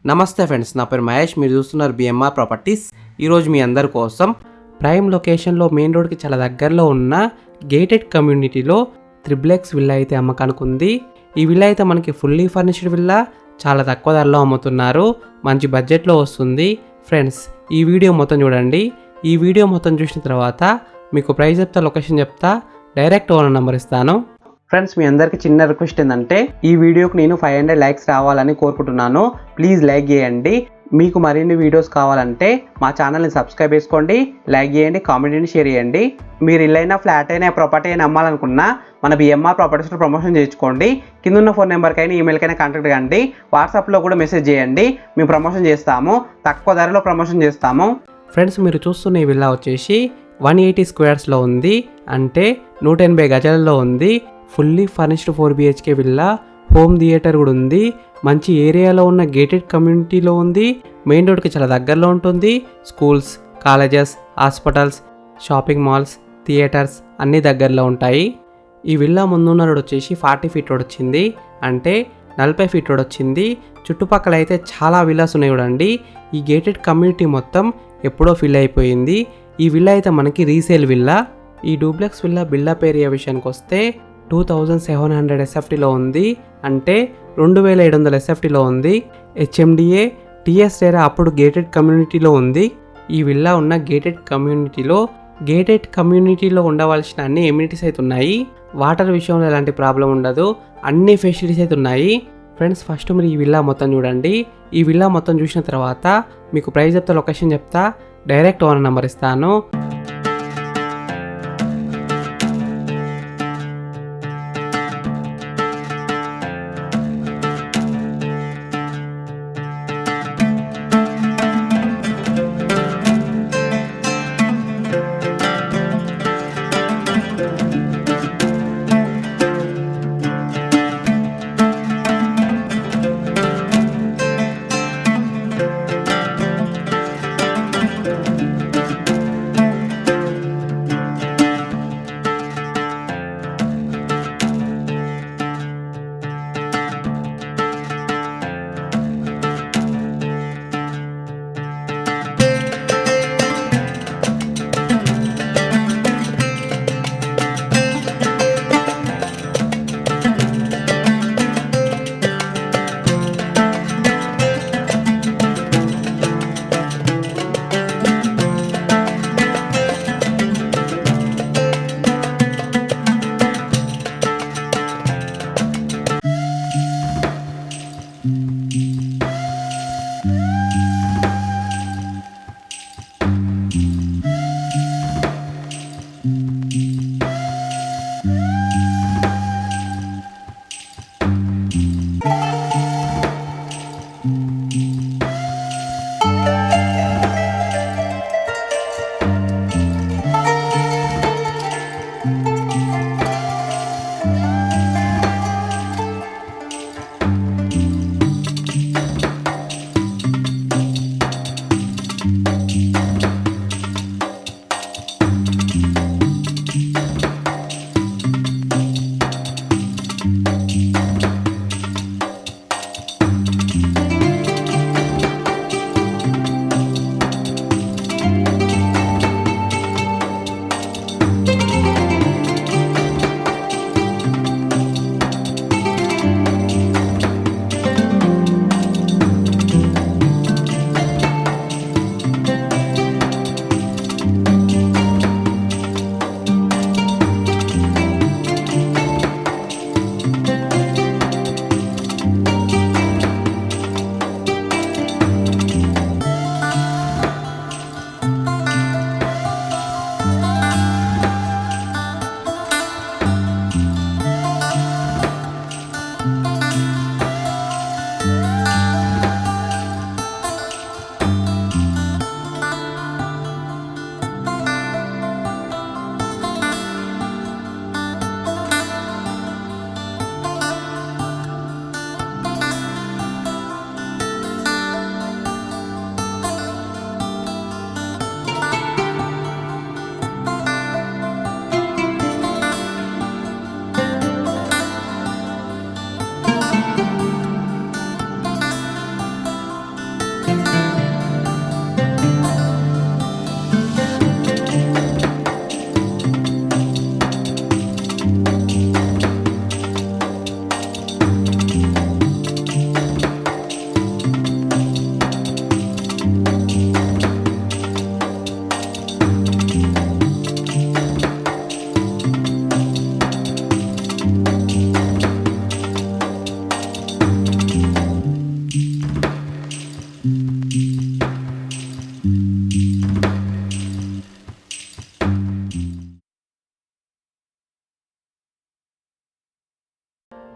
నమస్తే ఫ్రెండ్స్, నా పేరు మహేష్. మీరు చూస్తున్నారు బిఎంఆర్ ప్రాపర్టీస్. ఈరోజు మీ అందరి కోసం ప్రైమ్ లొకేషన్లో మెయిన్ రోడ్కి చాలా దగ్గరలో ఉన్న గేటెడ్ కమ్యూనిటీలో త్రిబ్లెక్స్ విల్లా అయితే అమ్మకానికి ఉంది. ఈ విల్లా అయితే మనకి ఫుల్లీ ఫర్నిష్డ్ విల్లా, చాలా తక్కువ ధరలో అమ్ముతున్నారు, మంచి బడ్జెట్లో వస్తుంది. ఫ్రెండ్స్, ఈ వీడియో మొత్తం చూడండి. ఈ వీడియో మొత్తం చూసిన తర్వాత మీకు ప్రైస్ చెప్తా, లొకేషన్ చెప్తా, డైరెక్ట్ ఓనర్ నెంబర్ ఇస్తాను. ఫ్రెండ్స్, మీ అందరికీ చిన్న రిక్వెస్ట్ ఏంటంటే ఈ వీడియోకి నేను 500 లైక్స్ రావాలని కోరుకుంటున్నాను. ప్లీజ్ లైక్ చేయండి. మీకు మరిన్ని వీడియోస్ కావాలంటే మా ఛానల్ని సబ్స్క్రైబ్ చేసుకోండి, లైక్ చేయండి, కామెంట్ని షేర్ చేయండి. మీరు ఇల్లైనా ఫ్లాట్ అయినా ప్రాపర్టీ అయినా అమ్మాలనుకున్నా మన బిఎంఆర్ ప్రాపర్టీస్లో ప్రమోషన్ చేయించుకోండి. కింద ఉన్న ఫోన్ నెంబర్కైనా ఈమెయిల్కైనా కాంటాక్ట్ కండి. వాట్సాప్లో కూడా మెసేజ్ చేయండి, మేము ప్రమోషన్ చేస్తాము, తక్కువ ధరలో ప్రమోషన్ చేస్తాము. ఫ్రెండ్స్, మీరు చూస్తున్న ఈ విల్లా వచ్చేసి 180 స్క్వేర్స్లో ఉంది, అంటే 180 గజాలలో ఉంది. Fully furnished 4 BHK villa, home theatre కూడా ఉంది, మంచి ఏరియాలో ఉన్న గేటెడ్ కమ్యూనిటీలో ఉంది, మెయిన్ రోడ్కి చాలా దగ్గరలో ఉంటుంది. Schools, colleges, hospitals, shopping malls, theatres అన్నీ దగ్గరలో ఉంటాయి. ఈ విల్లా ముందున్న రోడ్ వచ్చేసి 40 ఫీట్ రోడ్ వచ్చింది, అంటే 40 ఫీట్ రోడ్ వచ్చింది. చుట్టుపక్కల అయితే చాలా విల్లాస్ ఉన్నాయి చూడండి. ఈ గేటెడ్ కమ్యూనిటీ మొత్తం ఎప్పుడో ఫిల్ అయిపోయింది. ఈ విల్లా అయితే మనకి రీసేల్ విల్లా. ఈ డూప్లెక్స్ విల్లా బిల్డప్ ఏరియా విషయానికి వస్తే 2700 SFTలో ఉంది, అంటే 2700 SFTలో ఉంది. HMDA TS రేరా అప్పుడు గేటెడ్ కమ్యూనిటీలో ఉంది. ఈ విల్లా ఉన్న గేటెడ్ కమ్యూనిటీలో ఉండవలసిన అన్ని ఎమ్యూనిటీస్ అయితే ఉన్నాయి. వాటర్ విషయంలో ఎలాంటి ప్రాబ్లం ఉండదు, అన్ని ఫెసిలిటీస్ అయితే ఉన్నాయి. ఫ్రెండ్స్, ఫస్ట్ మీరు ఈ విల్లా మొత్తం చూడండి. ఈ విల్లా మొత్తం చూసిన తర్వాత మీకు ప్రైస్ చెప్తా, లొకేషన్ చెప్తా, డైరెక్ట్ ఓనర్ నెంబర్ ఇస్తాను.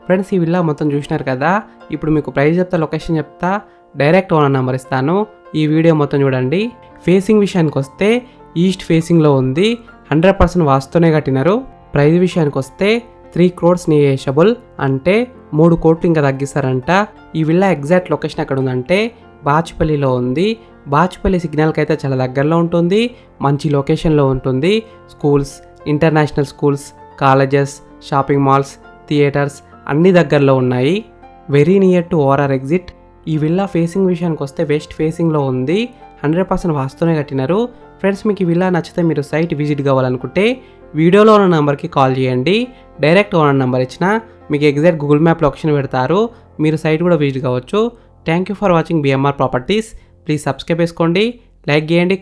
ఫ్రెండ్స్, ఈ విల్లా మొత్తం చూసినారు కదా. ఇప్పుడు మీకు ప్రైస్ చెప్తా, లొకేషన్ చెప్తా, డైరెక్ట్ ఓనర్ నెంబర్ ఇస్తాను. ఈ వీడియో మొత్తం చూడండి. ఫేసింగ్ విషయానికి వస్తే ఈస్ట్ ఫేసింగ్లో ఉంది. 100% వాస్తునే కట్టినారు. ప్రైస్ విషయానికి వస్తే 3 crores నెగోషియబుల్, అంటే 3 కోట్లు ఇంకా తగ్గిస్తారంట. ఈ విల్లా ఎగ్జాక్ట్ లొకేషన్ ఎక్కడ ఉందంటే బాచుపల్లిలో ఉంది. బాచుపల్లి సిగ్నల్కి అయితే చాలా దగ్గరలో ఉంటుంది. మంచి లొకేషన్లో ఉంటుంది. Schools, international schools, colleges, shopping malls, theatres అన్నీ దగ్గరలో ఉన్నాయి. Very near to ORR exit. ఈ విల్లా ఫేసింగ్ విషయానికి వస్తే వెస్ట్ ఫేసింగ్లో ఉంది. 100% వాస్తునే కట్టినారు. ఫ్రెండ్స్, మీకు ఈ విల్లా నచ్చితే మీరు సైట్ విజిట్ కావాలనుకుంటే వీడియోలో ఉన్న నెంబర్కి కాల్ చేయండి. డైరెక్ట్ ఓనర్ నెంబర్ ఇచ్చిన మీకు ఎగ్జాక్ట్ గూగుల్ మ్యాప్ లొకేషన్ పెడతారు. మీరు సైట్ కూడా విజిట్ కావచ్చు. Thank you for watching BMR properties. Please subscribe చేసుకోండి, లైక్ చేయండి,